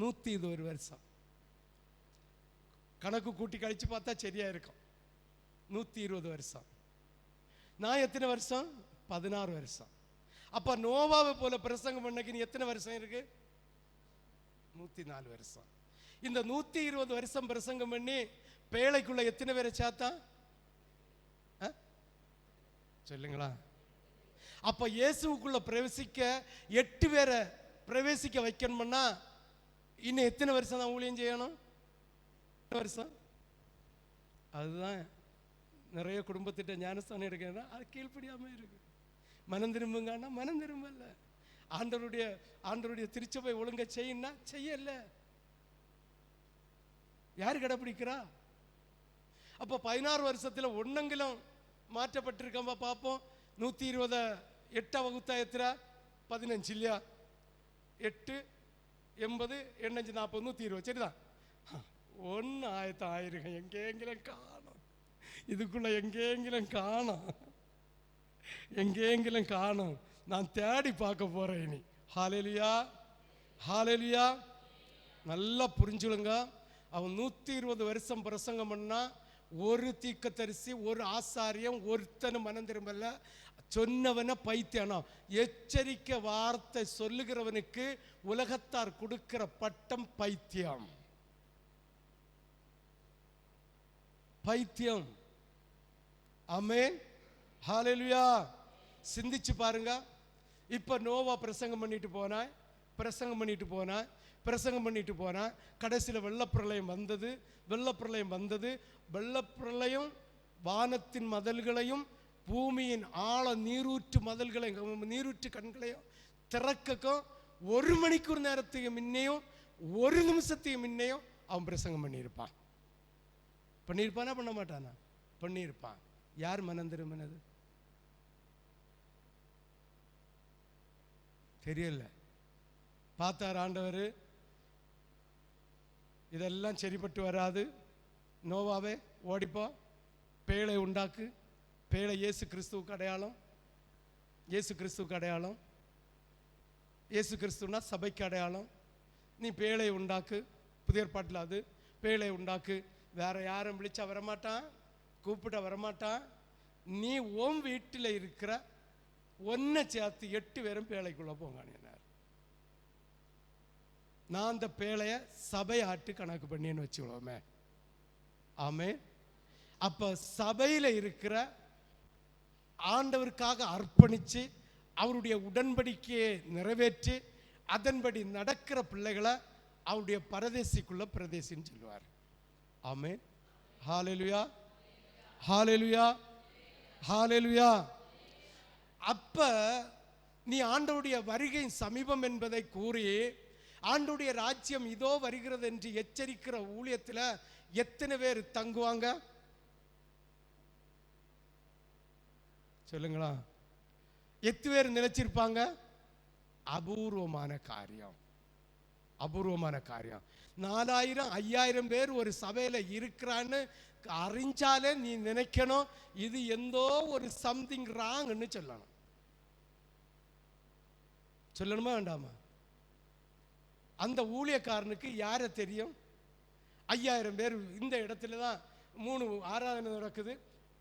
120 வருஷம். கணக்கு கூட்டி கழிச்சு பார்த்தா சரியா இருக்கும். 120 வருஷம். நான் எத்தனை வருஷம்? 16 வருஷம். அப்ப நோவாவை போல பிரசங்கம் பண்ணக்கு நீ எத்தனை வருஷம் இருக்கு? 104 வருஷம். இந்த 120 வருஷம் பிரசங்கம் பண்ணி பேழைக்குள்ள எத்தனை பேரை சேர்த்தா சொல்லுங்களா? அப்ப இயேசுக்குள்ள பிரவேசிக்க 8 பேரை பிரவேசிக்க வைக்கணும்னா இன்னும் எத்தனை வருஷம் தான் ஊழியம் செய்யணும்? வருஷம். அதுதான் நிறைய குடும்பத்திட்ட ஞானஸ்தானம் எடுக்கணும்னா அது கீழ்ப்படியாம இருக்கு. மனம் திரும்புங்கன்னா மனம் திரும்பல. ஆண்டவருடைய திருச்சபை ஒழுங்க செய்யணும்னா செய்யல. யாரு கடைபிடிக்கிறா? அப்போ 16 வருஷத்துல ஒன்னங்களும் மாற்றப்பட்டிருக்கா பார்ப்போம். 120 8 வகுத்தாயத்திரா 15 இல்லையா? 8 80 85 40 120 சரிதான். ஒன்னு ஆயிரம் எங்கெங்கிலும் காணும். இதுக்குள்ள எங்கெங்கிலும் காணும். நான் தேடி பார்க்க போறேன் இனி. ஹல்லேலூயா, ஹல்லேலூயா. நல்லா புரிஞ்சுடுங்க. அவன் 120 வருஷம் பிரசங்கம் பண்ணா ஒரு தீர்க்கதரிசி, ஒரு ஆசாரியம், ஒருத்தனும் மனம் திரும்பல. சொன்னவன பைத்தியானோ. எச்சரிக்கை வார்த்தை சொல்லுகிறவனுக்கு உலகத்தார் கொடுக்கிற பட்டம் பைத்தியம். பைத்தியம். ஆமென், ஹல்லேலூயா. சிந்திச்சு பாருங்க. இப்ப நோவா பிரசங்கம் பண்ணிட்டு போனா கடைசியில் வெள்ளப்பிரளயம் வந்தது. வெள்ளப்பிரளயம் வானத்தின் மதல்களையும் பூமியின் ஆழ நீரூற்று மதல்களையும் நீரூற்று கண்களையும் திறக்கும். 1 மணிக்கூர் நேரத்துக்கு முன்னையும் 1 நிமிஷத்துக்கு முன்னையும் அவன் பிரசங்கம் பண்ணியிருப்பானா பண்ண மாட்டானா? பண்ணியிருப்பான். யார் மனம் திரும்பினது தெரியல. பார்த்தார் ஆண்டவர், இதெல்லாம் சரிப்பட்டு வராது. நோவாவே ஓடிப்போ, பேழை உண்டாக்கு. பேழை இயேசு கிறிஸ்துவுக்கு அடையாளம். இயேசு கிறிஸ்துனா சபைக்கு அடையாளம். நீ பேழை உண்டாக்கு. புதிய ஏற்பாட்டில் அது பேழை உண்டாக்கு. வேற யாரும் விழிச்சா வரமாட்டான், கூப்பிட்ட வரமாட்டான். நீ உன் வீட்டில் இருக்கிற ஒன்றை சேர்த்து 8 பேரும் பேழைக்குள்ள போங்க. நான் அந்த பேழைய சபை ஆட்டு கணக்கு பண்ணின்னு வச்சுக்கோமே. ஆமே. அப்ப சபையில இருக்கிற ஆண்டவருக்காக அர்ப்பணிச்சு அவருடைய உடன்படிக்கையை நிறைவேற்றி அதன்படி நடக்கிற பிள்ளைகளை அவருடைய பரதேசிக்குள்ள பிரதேசின்னு சொல்லுவார். ஆமே. ஹல்லேலூயா, ஹல்லேலூயா, ஹல்லேலூயா. அப்ப நீ ஆண்டவருடைய வருகை சமீபம் என்பதை கூறி ஆண்டவருடைய ராஜ்யம் இதோ வருகிறது என்று எச்சரிக்கிற ஊழியத்தில் எத்தனை பேர் தங்குவாங்க சொல்லுங்களா? எத்தனை பேர் நினைச்சிருப்பாங்க? அபூர்வமான காரியம். 4000 5000 பேர் ஒரு சபையில இருக்கிறான்னு அறிஞ்சாலே நீ நினைக்கணும் இது எந்தோ ஒரு சம்திங் ராங்னு சொல்லணுமா வேண்டாமா? அந்த ஊழியக்காரனுக்கு யார தெரியும்? 5000 பேர் இந்த இடத்துல தான் 3 ஆராதனை நடக்குது.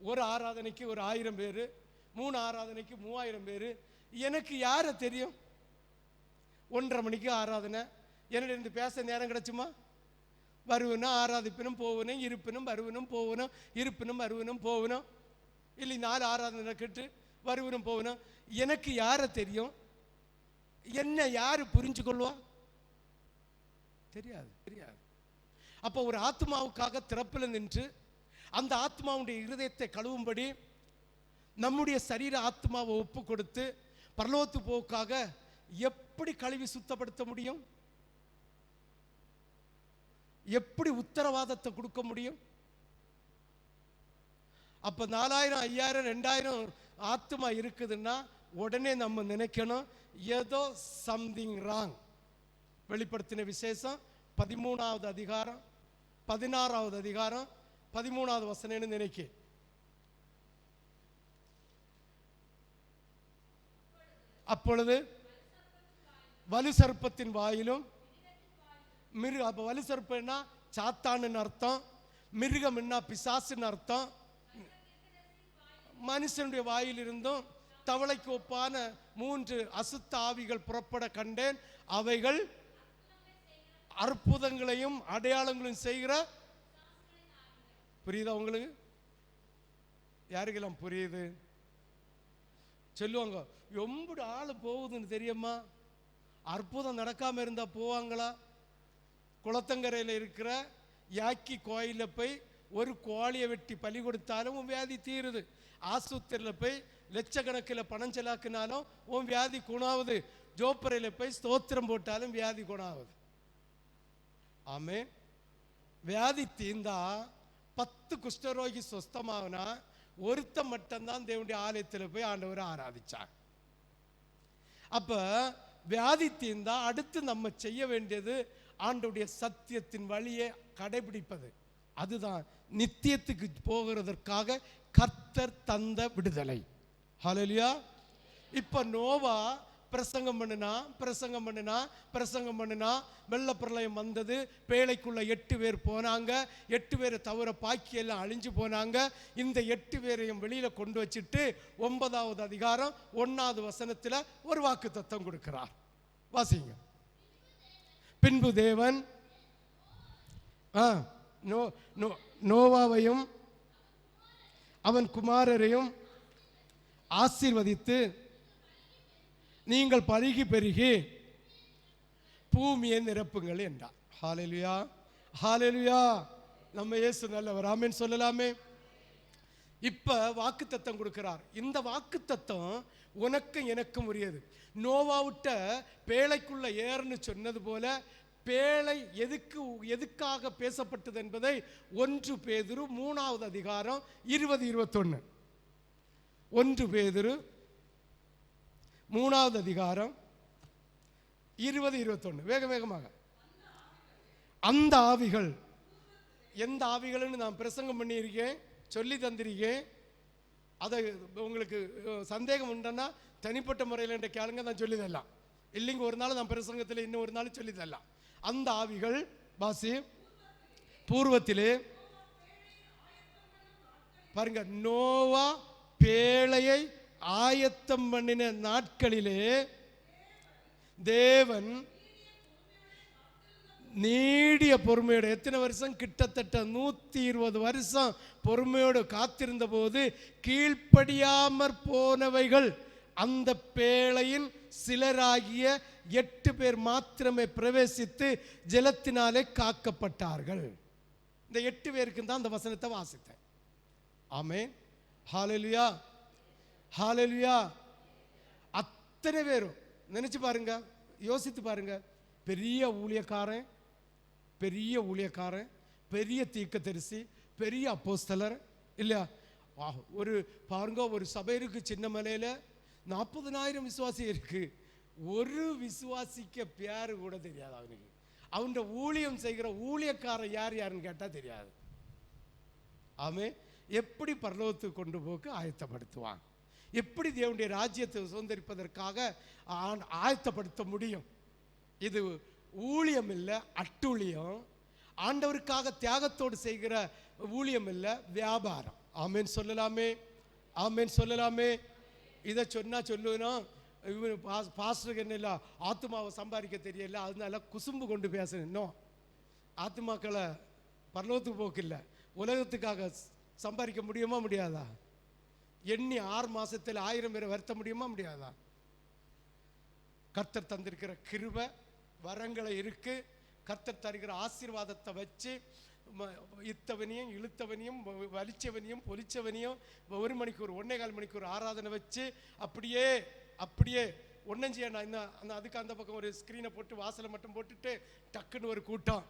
ஒரு ஆராதனைக்கு ஒரு 1000 பேர், 3 ஆராதனைக்கு 3000 பேர். எனக்கு யார தெரியும்? 1:30 மணிக்கு ஆராதனை. என்னிட பேச நேரம் கிடைச்சுமா? வருவனும் ஆராதிப்பினும் போவனும் இருப்பினும் வருவனும் போவனும் இருப்பினும் வருவனும் போவனும் இல்லை 4 ஆராதனை நடக்கிட்டு வருவனும் போவனும். எனக்கு யார தெரியும்? என்ன யாரு புரிஞ்சு கொள்வா? தெரியாது. அப்போ ஒரு ஆத்மாவுக்காக திறப்பில் நின்று அந்த ஆத்மாவுடைய இருதயத்தை கழுவும்படி நம்முடைய சரீர ஆத்மாவை ஒப்பு கொடுத்து பரலோகத்து போக்காக எப்படி கழுவி சுத்தப்படுத்த முடியும்? எப்படி உத்தரவாதத்தை கொடுக்க முடியும்? அப்ப 4000 5000 2000 ஆத்மா இருக்குதுன்னா உடனே நம்ம நினைக்கணும் ஏதோ சம்திங் ராங். வெளிப்படுத்தின விசேஷம் 13வது அதிகாரம் 16வது அதிகாரம் 13வது வசனம்னு நினைக்க. அப்பொழுது வலு சர்ப்பத்தின் வாயிலும் அப்ப வலு சர்ப்பம்னா சாத்தான்னு அர்த்தம், மிருகம் என்ன பிசாசுன்னு அர்த்தம். மனுஷனுடைய வாயிலிருந்தும் தவளைக்கு ஒப்பான 3 அசுத்த ஆவிகள் புறப்பட கண்டேன். அவைகள் அற்புதங்களையும் அடையாளங்களையும் செய்கிற. புரியுதா உங்களுக்கு? யாருக்கெல்லாம் புரியுது சொல்லுவாங்க. எம்புடு ஆள் போகுதுன்னு தெரியுமா? அற்புதம் நடக்காம இருந்தா போவாங்களா? குளத்தங்கரையில் இருக்கிற யாக்கி கோயிலில் போய் ஒரு கோழியை வெட்டி பலி கொடுத்தாலும் உன் வியாதி தீருது. ஆஸ்பத்திரியில் போய் லட்சக்கணக்கில் பணம் செலாக்கினாலும் உன் வியாதி குணாவுது. ஜோப்பரையில் போய் ஸ்தோத்திரம் போட்டாலும் வியாதி குணாவுது. ஆமே. வியாதி தீர்ந்தா 10 குஷ்டரோகி சொஸ்தமாகனா ஒருத்தன் மட்டும்தான் தேவனுடைய ஆலயத்தில் போய் ஆண்டவரை ஆராதிச்சாங்க. அப்ப வியாதி தீர்ந்தா அடுத்து நம்ம செய்ய வேண்டியது ஆண்டவருடைய சத்தியத்தின் வழியை கடைபிடிப்பது. அதுதான் நித்தியத்துக்கு போகிறதற்காக கர்த்தர் தந்த விடுதலை. ஹல்லேலூயா. இப்ப நோவா பிரசங்கம் பண்ணினா வெள்ள பிரளயம் வந்தது. பேழைக்குள்ள 8 பேர் போனாங்க. 8 பேரை தவிர பாக்கி எல்லாம் அழிஞ்சு போனாங்க. இந்த 8 பேரையும் வெளியில கொண்டு வச்சுட்டு 9வது அதிகாரம் 1வது வசனத்துல ஒரு வாக்கு தத்தம் கொடுக்கிறார். வாசிங்க. பின்பு தேவன் நோவாவையும் அவன் குமாரரையும் ஆசீர்வதித்து நீங்கள் பருகி பெருகி பூமியை நிரப்புங்கள் என்றார். ஹல்லேலூயா, ஹல்லேலூயா. நம்ம இயேசு நல்லவர். ஆமென் சொல்லலாமே. இப்ப வாக்குத்தத்தம் கொடுக்கிறார். இந்த வாக்குத்தத்தம் உனக்கும் எனக்கும் உரியது. நோவாவிட்ட பேழைக்குள்ள ஏறுன்னு சொன்னது போல பேழை எதுக்காக பேசப்பட்டது என்பதை 1 பேதுரு 3வது அதிகாரம் 20-21. 1 பேதுரு 3வது அதிகாரம் 20-21. வேகமாக. அந்த ஆவிகள் எந்த ஆவிகள்னு நான் பிரசங்கம் பண்ணியிருக்கேன், சொல்லி தந்திருக்கேன். அதை உங்களுக்கு சந்தேகம் உண்டுன்னா தனிப்பட்ட முறையில் என்ற கேளுங்க, நான் சொல்லி தரலாம். இல்லைங்க ஒரு நாள் நான் பிரசங்கத்தில் இன்னும் ஒரு நாள் சொல்லி தரலாம். அந்த ஆவிகள் வாசி பூர்வத்திலே பாருங்க, நோவா பேழையை ஆயத்தம் பண்ணின நாட்களிலே தேவன் நீடிய பொறுமையோடு, எத்தனை வருஷம்? கிட்டத்தட்ட 120 வருஷம் பொறுமையோடு காத்திருந்த போது கீழ்ப்படியாமற் போனவைகள் அந்த பேழையின் சிலராகிய 8 பேர் மாத்திரமே பிரவேசித்து ஜலத்தினாலே காக்கப்பட்டார்கள். இந்த 8 பேருக்கு தான் அந்த வசனத்தை வாசித்தேன். ஆமென். ஹல்லேலூயா, ஹல்லேலூயா. அத்தனை பேரும் நினைச்சு பாருங்க, யோசித்து பாருங்க. பெரிய ஊழியக்காரன், பெரிய தீர்க்கதரிசி, பெரிய அப்போஸ்தலர் இல்லையா? ஒரு பாருங்க, ஒரு சபை இருக்கு சின்ன மலையில, 40,000 விசுவாசி இருக்கு. ஒரு விசுவாசிக்க பேரு கூட தெரியாது அவனுக்கு. அவன் ஊழியம் செய்கிற ஊழியக்காரன் யாருன்னு கேட்டா தெரியாது. ஆமே. எப்படி பரலோகத்துக்கு கொண்டு போக்கு ஆயத்தப்படுத்துவான்? எப்படி தேவனுடைய ராஜ்யத்தை சுதந்திரிப்பதற்காக ஆயத்தப்படுத்த முடியும்? இது ஊழியம் இல்லை, அட்டூழியம். ஆண்டவருக்காக தியாகத்தோடு செய்கிற ஊழியம் இல்லை, வியாபாரம். ஆமேன் சொல்லலாமே, ஆமேன் சொல்லலாமே. இதை சொன்னா சொல்லுவேன், பாஸ்டருக்கு என்ன இல்லை, ஆத்மாவை சம்பாதிக்க தெரியல, அதனால குசும்பு கொண்டு பேசணும். இன்னும் ஆத்மாக்களை பரலோகத்துக்கு போக்கு இல்லை, உலகத்துக்காக சம்பாதிக்க முடியுமா முடியாதா? எண்ணி 6 மாசத்தில் 1000 பேரை வருத்த முடியுமா முடியாதா? கர்த்தர் தந்திருக்கிற கிருபை வரங்களை இருக்கு. கர்த்தர் தருகிற ஆசீர்வாதத்தை வச்சு இத்தவனையும் இழுத்தவனையும் வலிச்சவனையும் பொலிச்சவனையும் 1 மணிக்கூர் 1.25 மணிக்கூர் ஆராதனை வச்சு அப்படியே ஒன்றும் செய்ய. அதுக்கு அந்த பக்கம் ஒரு ஸ்க்ரீனை போட்டு வாசலை மட்டும் போட்டுட்டு டக்குன்னு ஒரு கூட்டம்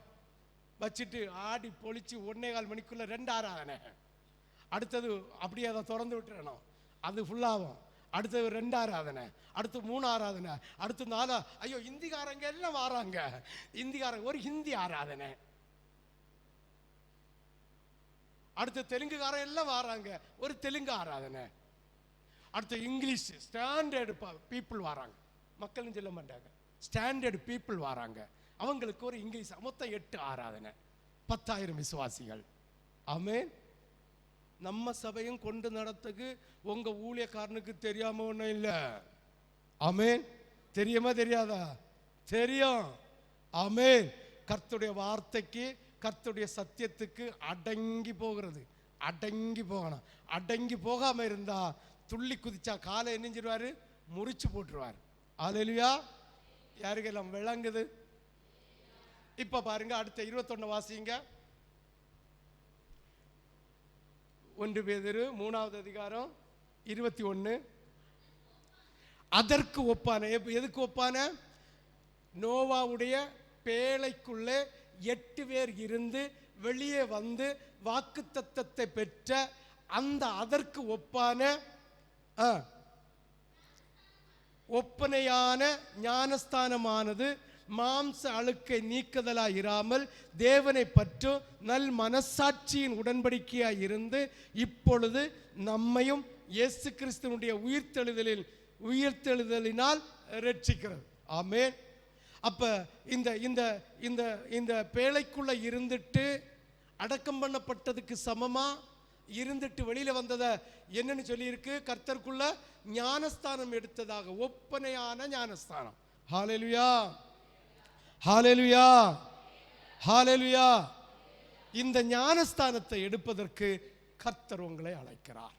வச்சுட்டு ஆடி பொழிச்சு 1.25 மணிக்குள்ள 2 ஆராதனை. அடுத்தது அப்படியே அதை திறந்து விட்டுறணும், அது ஃபுல்லாகும். அடுத்தது 2 ஆராதனை, அடுத்து 3 ஆராதனை, அடுத்து 4. ஐயோ, இந்திக்காரங்க எல்லாம் வராங்க, இந்திக்காரங்க ஒரு ஹிந்தி ஆராதனை. அடுத்து தெலுங்குக்காரன் எல்லாம் வராங்க, ஒரு தெலுங்கு ஆராதனை. அடுத்து இங்கிலீஷ் ஸ்டாண்டர்டு பீப்புள் வராங்க, மக்கள்னு சொல்ல மாட்டாங்க, ஸ்டாண்டர்டு பீப்புள் வராங்க, அவங்களுக்கு ஒரு இங்கிலீஷ். மொத்தம் 8 ஆராதனை, 10,000 விசுவாசிகள். ஆமென். நம்ம சபையும் கொண்டு நடத்துக்கு உங்க ஊழியக்காரனுக்கு தெரியாம ஒன்றும் இல்லை. ஆமென். தெரியுமா தெரியாதா? தெரியும். ஆமென். கர்த்தருடைய வார்த்தைக்கு கர்த்தருடைய சத்தியத்துக்கு அடங்கி போகிறது. அடங்கி போகணும். அடங்கி போகாம இருந்தா துள்ளி குதிச்சா காலை என்னஞ்சிருவாரு, முறிச்சு போட்டுருவார். அல்லேலூயா. யாருக்கெல்லாம் விளங்குது? இப்ப பாருங்க, அடுத்த 21 வாசிங்க. 1 பேதுரு 3வது அதிகாரம் 21. அதற்கு ஒப்பான, எதுக்கு ஒப்பான? நோவாவுடைய பேழைக்குள்ளே 8 பேர் இருந்து வெளியே வந்து வாக்குத்தத்தத்தை பெற்ற அந்த அதற்கு ஒப்பான ஒப்பனையான ஞானஸ்தானமானது மாம்ச அழுக்கை நீக்குதலாய் இராமல் தேவனை பற்றும் நல் மனசாட்சியின் உடன்படிக்கையாய் இருந்து இப்பொழுது நம்மையும் இயேசு கிறிஸ்துவினுடைய உயிர்த்தெழுதலினால் ரட்சிக்கிறது. ஆமென். அப்ப இந்த இந்த இந்த இந்த பேழைக்குள்ள இருந்துட்டு அடக்கம் பண்ணப்பட்டதுக்கு சமமா இருந்துட்டு வெளியில வந்ததை என்னன்னு சொல்லி இருக்கு? கர்த்தருக்குள்ள ஞானஸ்தானம் எடுத்ததாக, ஒப்பனையான ஞானஸ்தானம். ஹல்லேலூயா, ஹல்லேலூயா, ஹல்லேலூயா. இந்த ஞானஸ்தானத்தை எடுப்பதற்கு கர்த்தர் உங்களை அழைக்கிறார்.